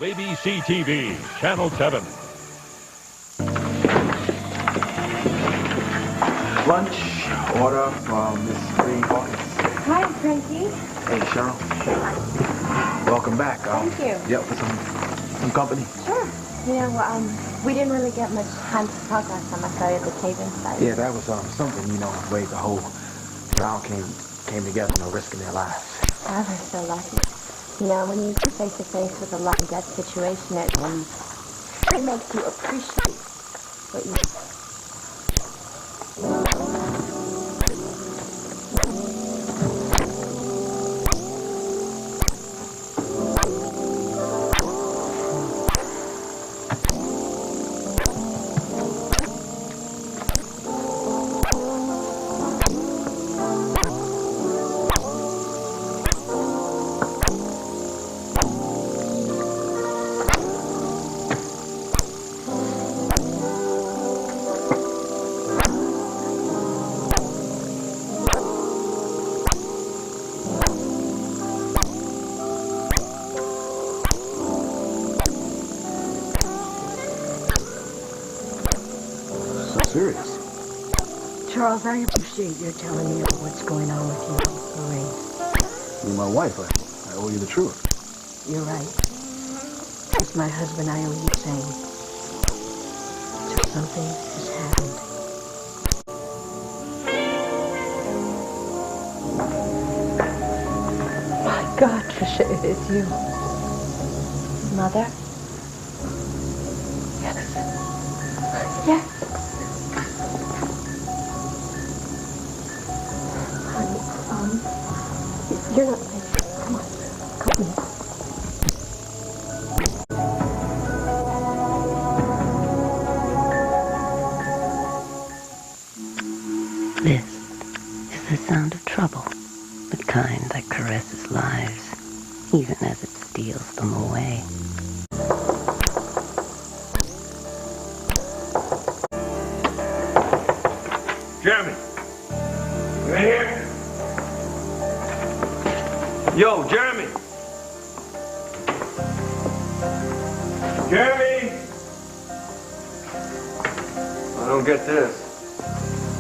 ABC TV, Channel 7. Lunch order from Miss Green Hawkins. Hi, Frankie. Hey, Cheryl. Welcome back. Thank you. Yep, for some company. Sure. You know, we didn't really get much time to talk last time I saw you at the cave-in site. Yeah, that was something, you know, the way the whole crowd came together, you know, risking their lives. Oh, we're so lucky. You know, when you get face to face with a life and death situation, it makes you appreciate what you. Serious. Charles, I appreciate your telling me what's going on with you, Lorraine. You're my wife. I owe you the truth. You're right. As my husband, I owe you saying. So something has happened. My God, Tricia, it is you. Mother? Yes. Yes. You're not ready. Come on. Come on. This is the sound of trouble, the kind that caresses lives, even as it steals them away. Jeremy! You here? Yo, Jeremy! Jeremy! I don't get this.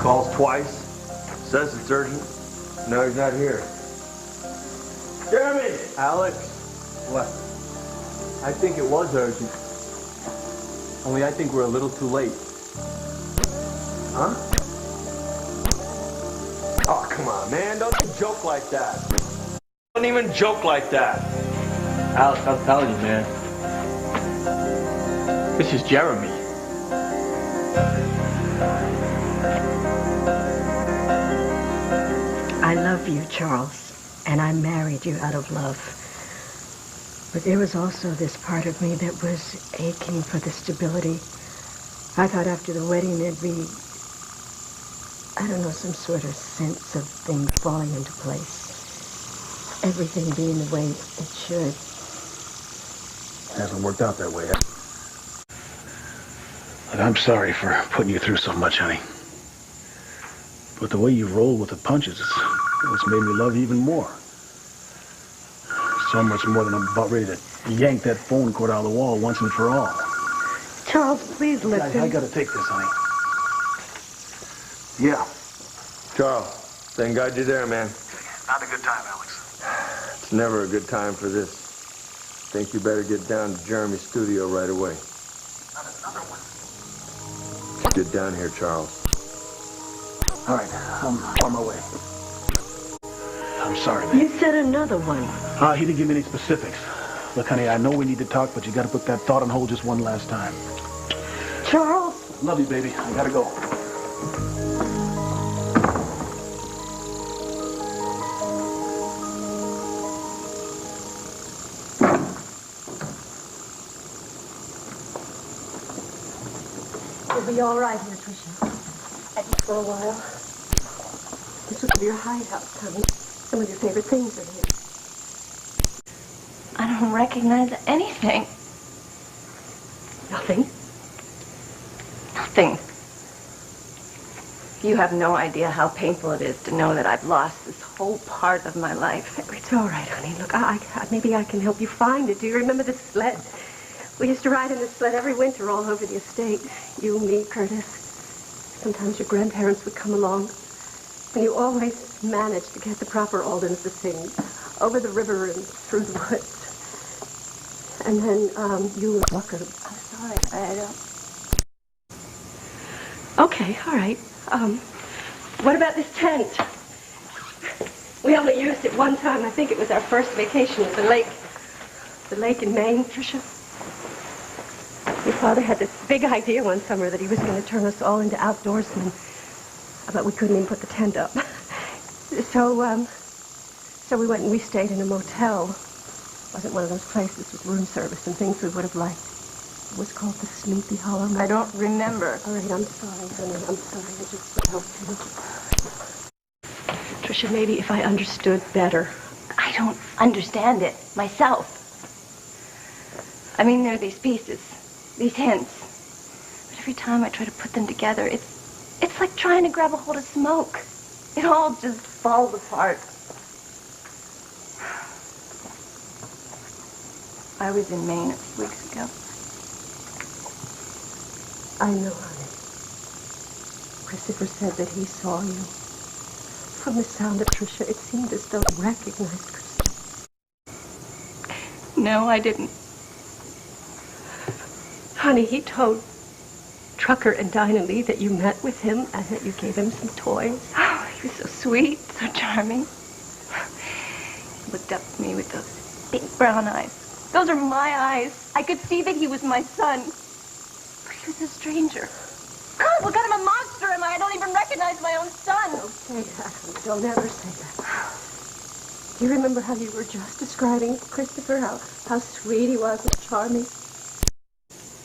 Calls twice, says it's urgent. No, he's not here. Jeremy! Alex? What? I think it was urgent. Only I think we're a little too late. Huh? Oh, come on, man. Don't even joke like that. Don't even joke like that. Alex, I'm telling you, man. This is Jeremy. I love you, Charles, and I married you out of love. But there was also this part of me that was aching for the stability. I thought after the wedding there'd be, I don't know, some sort of sense of things falling into place. Everything being the way it should. Hasn't worked out that way, huh? Look, I'm sorry for putting you through so much, honey. But the way you roll with the punches, it's made me love you even more. So much more than I'm about ready to yank that phone cord out of the wall once and for all. Charles, please listen. I gotta take this, honey. Yeah. Charles, thank God you're there, man. Not a good time, Alex. It's never a good time for this. Think you better get down to Jeremy's studio right away. Not another one. Get down here, Charles. All right, I'm on my way. I'm sorry, man. You said another one. He didn't give me any specifics. Look, honey, I know we need to talk, but you gotta put that thought on hold just one last time. Charles! Love you, baby. I gotta go. You'll be all right here, Tricia. At least for a while. This will be your hideout, honey. Some of your favorite things are here. I don't recognize anything. Nothing? Nothing. You have no idea how painful it is to know that I've lost this whole part of my life. It's all right, honey. Look, maybe I can help you find it. Do you remember the sled? We used to ride in the sled every winter all over the estate. You, me, Curtis. Sometimes your grandparents would come along. And you always managed to get the proper Aldens to sing over the river and through the woods. And then you were Walker. I'm sorry, I don't... Okay, all right. What about this tent? We only used it one time. I think it was our first vacation at the lake. The lake in Maine, Tricia. Your father had this big idea one summer that he was going to turn us all into outdoorsmen. But we couldn't even put the tent up. So we went and we stayed in a motel. It wasn't one of those places with room service and things we would have liked. It was called the Sleepy Hollow Motel. I don't remember. All right, I'm sorry, honey. I'm sorry. I just helped you. Tricia, maybe if I understood better. I don't understand it myself. I mean, there are these pieces, these hints. But every time I try to put them together, it's like trying to grab a hold of smoke. It all just falls apart. I was in Maine a few weeks ago. I know, honey. Christopher said that he saw you. From the sound of Tricia, it seemed as though he recognized Christopher. No, I didn't. Honey, he told Trucker and Dinah Lee that you met with him and that you gave him some toys. Oh, he was so sweet, so charming. He looked up at me with those big brown eyes. Those are my eyes. I could see that he was my son. But he was a stranger. God, what kind of a monster am I? I don't even recognize my own son. Don't say that, honey. Don't ever say that. Do you remember how you were just describing Christopher? How sweet he was and charming?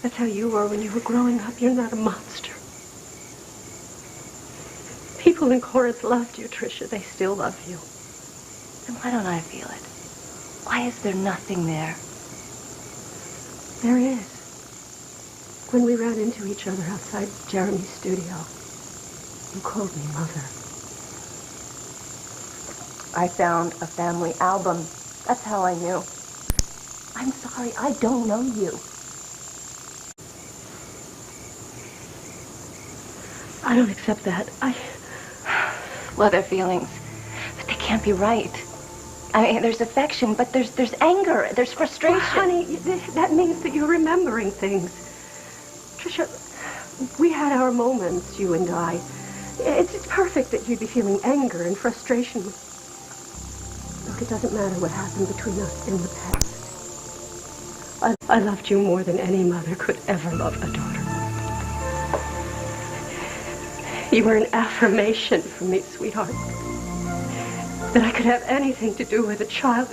That's how you were when you were growing up. You're not a monster. People in Corinth loved you, Tricia. They still love you. Then why don't I feel it? Why is there nothing there? There is. When we ran into each other outside Jeremy's studio, you called me Mother. I found a family album. That's how I knew. I'm sorry, I don't know you. I don't accept that. Well, they're feelings, but they can't be right. I mean, there's affection, but there's anger, there's frustration. Well, honey, that means that you're remembering things. Tricia, we had our moments, you and I. It's perfect that you'd be feeling anger and frustration. Look, it doesn't matter what happened between us in the past. I loved you more than any mother could ever love a daughter. You were an affirmation for me, sweetheart. That I could have anything to do with a child.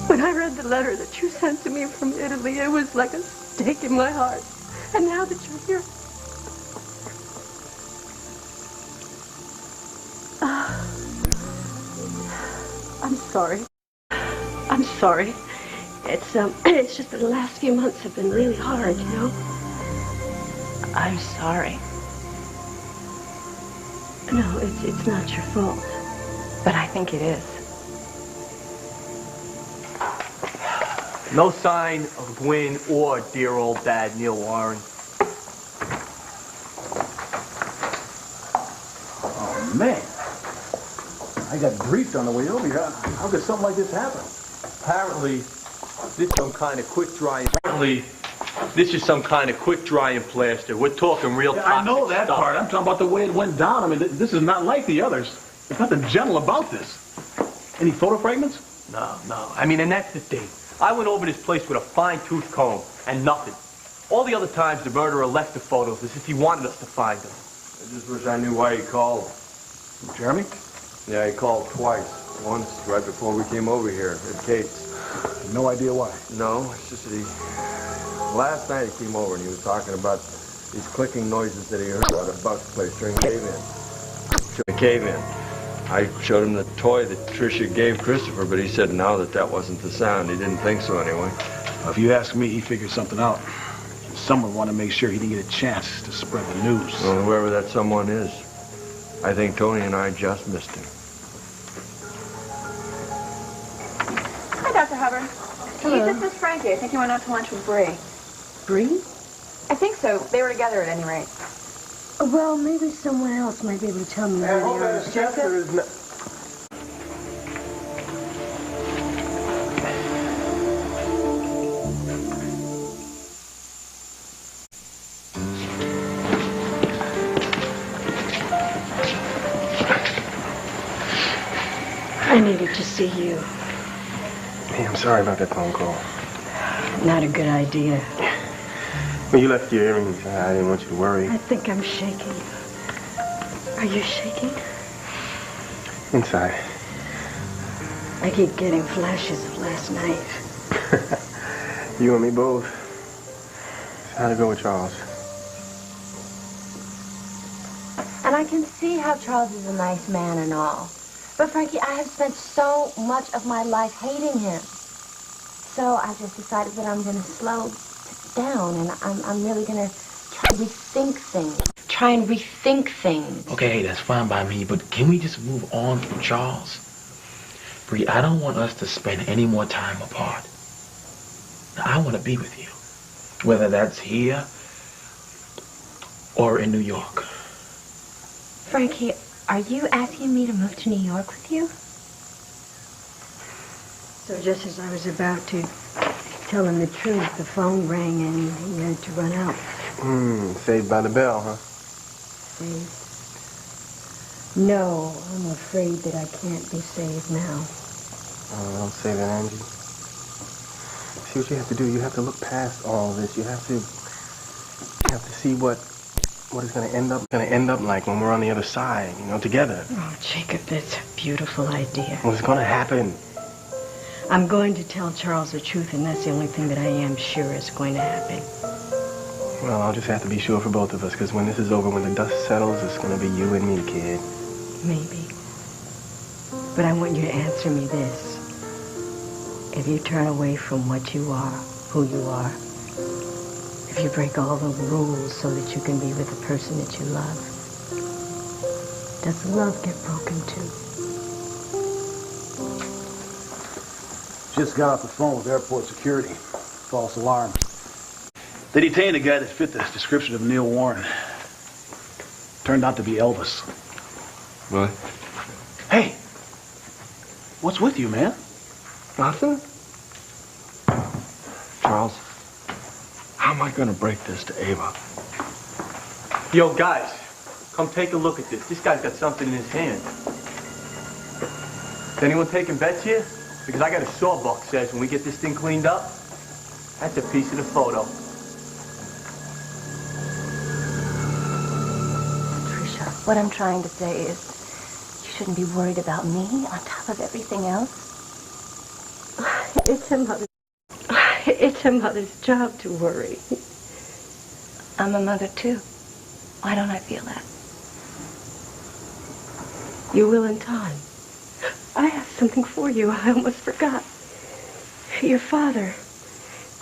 When I read the letter that you sent to me from Italy, it was like a stake in my heart. And now that you're here... I'm sorry. I'm sorry. It's just that the last few months have been really hard, you know? I'm sorry. No, it's not your fault. But I think it is. No sign of Gwyn or dear old Dad, Neil Warren. Oh, man. I got briefed on the way over here. How could something like this happen? Apparently, this is some kind of quick dry. And plaster. We're talking real toxic I know that stuff. part. I'm talking about the way it went down. I mean, this is not like the others. There's nothing gentle about this. Any photo fragments? No. I mean, and that's the thing. I went over this place with a fine-tooth comb and nothing. All the other times the murderer left the photos as if he wanted us to find them. I just wish I knew why he called. Jeremy? Yeah, he called twice. Once right before we came over here at Kate's. No idea why. No, it's just that last night he came over and he was talking about these clicking noises that he heard out of Buck's place during the cave-in. I showed him the toy that Tricia gave Christopher, but he said now that wasn't the sound. He didn't think so anyway. If you ask me, he figured something out. Someone wanted to make sure he didn't get a chance to spread the news. Well, whoever that someone is, I think Tony and I just missed him. Hi, Dr. Hubbard. Hello. This is Frankie. I think he went out to lunch with Bree. Bree? I think so. They were together at any rate. Well, maybe someone else might be able to tell me where they are. Chester is not... I needed to see you. Hey, I'm sorry about that phone call. Not a good idea. When you left your earrings, I didn't want you to worry. I think I'm shaking. Are you shaking? Inside. I keep getting flashes of last night. You and me both. So how'd it go with Charles? And I can see how Charles is a nice man and all. But Frankie, I have spent so much of my life hating him. So I just decided that I'm going to slow down and I'm really going to try to rethink things. Try and rethink things. Okay, that's fine by me, but can we just move on from Charles? Bree, I don't want us to spend any more time apart. I want to be with you, whether that's here or in New York. Frankie, are you asking me to move to New York with you? So just as I was about to tell him the truth, the phone rang and he had to run out. Saved by the bell, huh? Saved? No, I'm afraid that I can't be saved now. Oh, don't say that, Angie. See what you have to do. You have to look past all this. You have to see what it's going to end up like when we're on the other side, you know, together. Oh, Jacob, that's a beautiful idea. What's going to happen? I'm going to tell Charles the truth, and that's the only thing that I am sure is going to happen. Well, I'll just have to be sure for both of us, because when this is over, when the dust settles, it's going to be you and me, kid. Maybe. But I want you to answer me this. If you turn away from what you are, who you are, if you break all the rules so that you can be with the person that you love, does love get broken too? Just got off the phone with airport security. False alarm. They detained a guy that fit the description of Neil Warren. Turned out to be Elvis. What? Hey! What's with you, man? Nothing? Charles, how am I going to break this to Ava? Yo, guys, come take a look at this. This guy's got something in his hand. Is anyone taking bets here? Because I got a sawbuck says when we get this thing cleaned up, that's a piece of the photo. Trisha, what I'm trying to say is you shouldn't be worried about me on top of everything else. It's a mother's job to worry. I'm a mother, too. Why don't I feel that? You will in time. I have something for you. I almost forgot. Your father,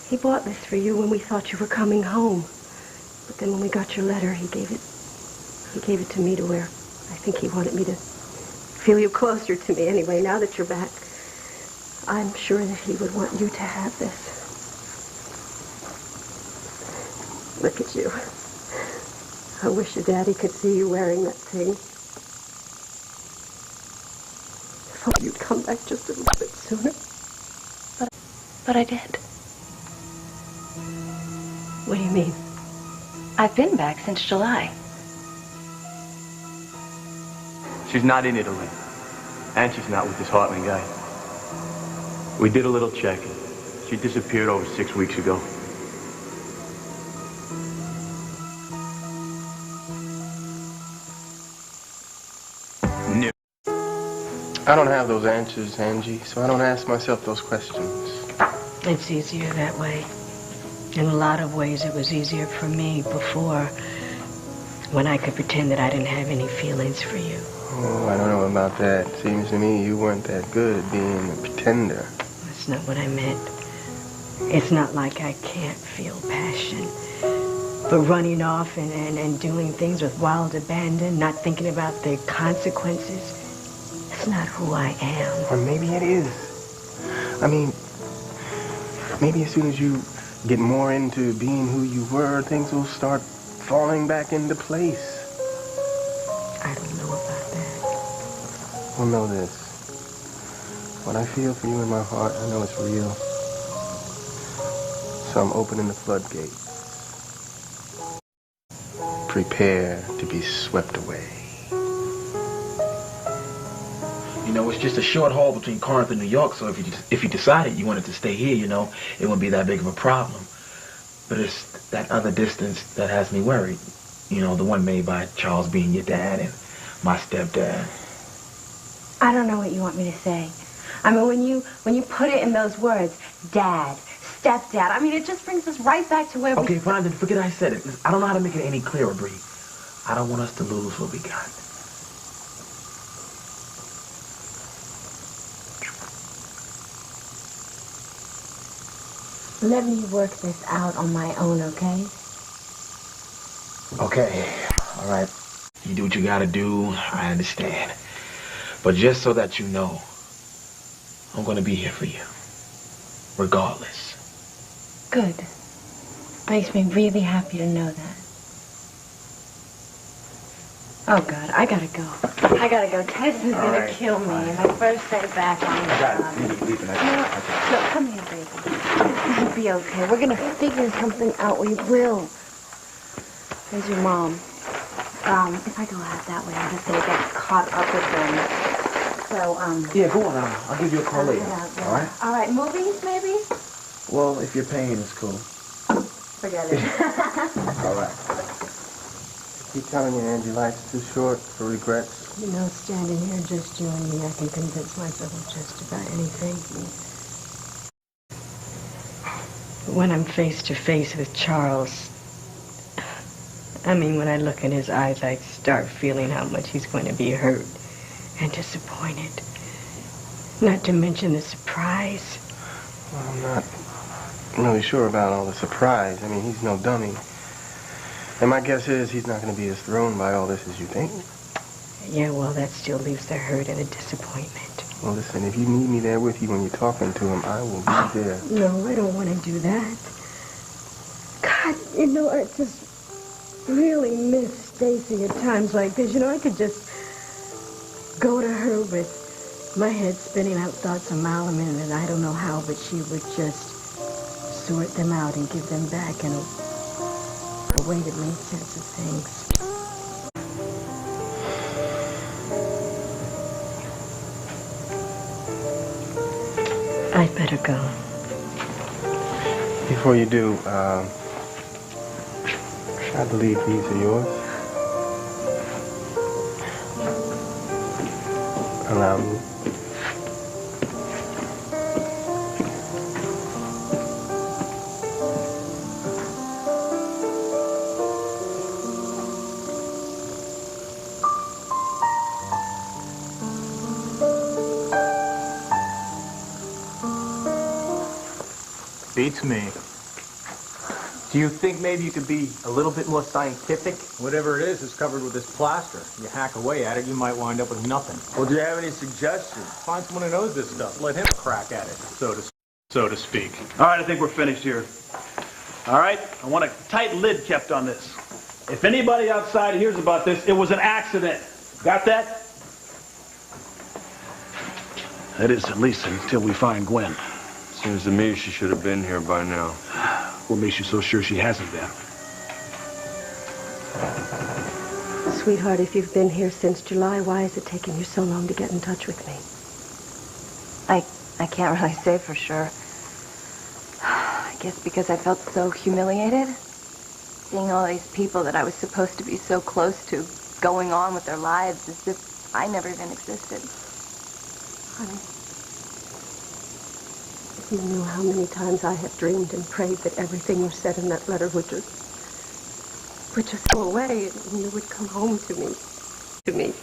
he bought this for you when we thought you were coming home. But then when we got your letter, he gave it to me to wear. I think he wanted me to feel you closer to me anyway, now that you're back. I'm sure that he would want you to have this. Look at you. I wish your daddy could see you wearing that thing. If only you'd come back just a little bit sooner. But I did. What do you mean? I've been back since July. She's not in Italy. And she's not with this Hartman guy. We did a little checking. She disappeared over 6 weeks ago. No. I don't have those answers, Angie, so I don't ask myself those questions. It's easier that way. In a lot of ways, it was easier for me before, when I could pretend that I didn't have any feelings for you. Oh, I don't know about that. Seems to me you weren't that good at being a pretender. That's not what I meant. It's not like I can't feel passion. But running off and doing things with wild abandon, not thinking about the consequences, that's not who I am. Or maybe it is. I mean, maybe as soon as you get more into being who you were, things will start falling back into place. I don't know about that. Well, know this. What I feel for you in my heart, I know it's real. So I'm opening the floodgates. Prepare to be swept away. You know, it's just a short haul between Corinth and New York, so if you decided you wanted to stay here, you know, it wouldn't be that big of a problem. But it's that other distance that has me worried. You know, the one made by Charles being your dad and my stepdad. I don't know what you want me to say. I mean, when you put it in those words, dad, stepdad, I mean, it just brings us right back to where Okay, fine, then forget I said it. I don't know how to make it any clearer, Bree. I don't want us to lose what we got. Let me work this out on my own, okay? Okay, all right. You do what you gotta do, I understand. But just so that you know, I'm gonna be here for you, regardless. Good. Makes me really happy to know that. Oh, God, I gotta go. I gotta go. Tyson's gonna kill me if I first say back on the job. Look, come here, baby. It's gonna be okay. We're gonna figure something out. We will. There's your mom. If I go out that way, I'm just gonna get caught up with them. So, Yeah, go on. I'll give you a call later. Yeah. All right? All right, movies, maybe? Well, if you're paying, it's cool. Forget it. All right. I keep telling you, Angie, life's too short for regrets. You know, standing here, just you and me, I can convince myself of just about anything. But when I'm face to face with Charles, I mean, when I look in his eyes, I start feeling how much he's going to be hurt and disappointed. Not to mention the surprise. Well, I'm not really sure about all the surprise. I mean, he's no dummy. And my guess is he's not going to be as thrown by all this as you think. Yeah, well, that still leaves the hurt and the disappointment. Well, listen, if you need me there with you when you're talking to him, I will be there. No, I don't want to do that. God, you know, I just really miss Stacy at times like this. You know, I could just go to her with my head spinning out thoughts a mile a minute, and I don't know how, but she would just sort them out and give them back in a way that made sense of things. I'd better go. Before you do, I believe these are yours. Allow me. Beats me. Do you think maybe you could be a little bit more scientific? Whatever it is covered with this plaster. You hack away at it, you might wind up with nothing. Well, do you have any suggestions? Find someone who knows this stuff. Let him crack at it, so to speak. All right, I think we're finished here. All right, I want a tight lid kept on this. If anybody outside hears about this, it was an accident. Got that? That is, at least until we find Gwen. Seems to me she should have been here by now. What makes you so sure she hasn't been? Sweetheart, if you've been here since July, why is it taking you so long to get in touch with me? I can't really say for sure. I guess because I felt so humiliated. Seeing all these people that I was supposed to be so close to going on with their lives as if I never even existed. Honey, if you knew how many times I have dreamed and prayed that everything you said in that letter would just go away and you would come home to me.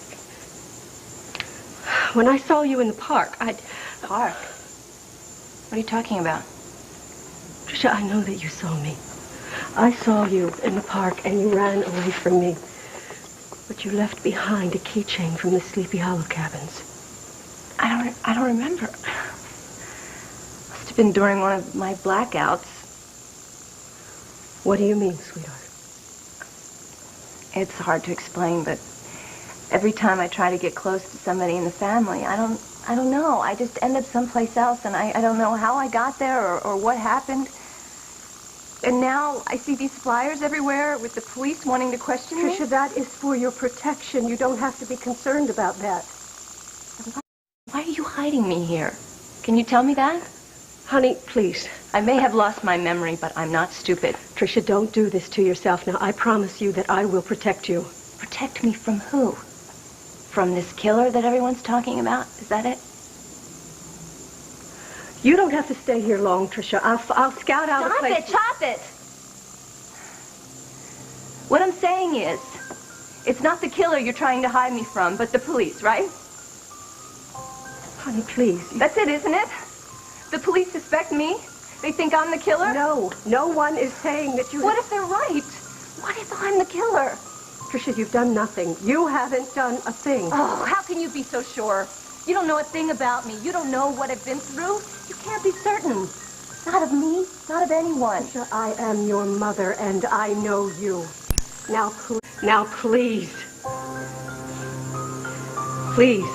When I saw you in the park, Park? What are you talking about? Trisha, I know that you saw me. I saw you in the park and you ran away from me. But you left behind a keychain from the Sleepy Hollow cabins. I don't remember. Must have happened during one of my blackouts. What do you mean, sweetheart? It's hard to explain, but every time I try to get close to somebody in the family, I don't know. I just end up someplace else, and I don't know how I got there or what happened. And now I see these flyers everywhere with the police wanting to question me. Tricia, that is for your protection. You don't have to be concerned about that. Why are you hiding me here? Can you tell me that? Honey, please. I may have lost my memory, but I'm not stupid. Tricia, don't do this to yourself. Now, I promise you that I will protect you. Protect me from who? From this killer that everyone's talking about? Is that it? You don't have to stay here long, Tricia. I'll scout out a place. Stop it! What I'm saying is, it's not the killer you're trying to hide me from, but the police, right? Honey, please. That's it, isn't it? The police suspect me? They think I'm the killer? No, no one is saying that you... What if they're right? What if I'm the killer? Tricia, you've done nothing. You haven't done a thing. Oh, how can you be so sure? You don't know a thing about me. You don't know what I've been through. You can't be certain. Not of me, not of anyone. Tricia, I am your mother, and I know you. Now, please. Please.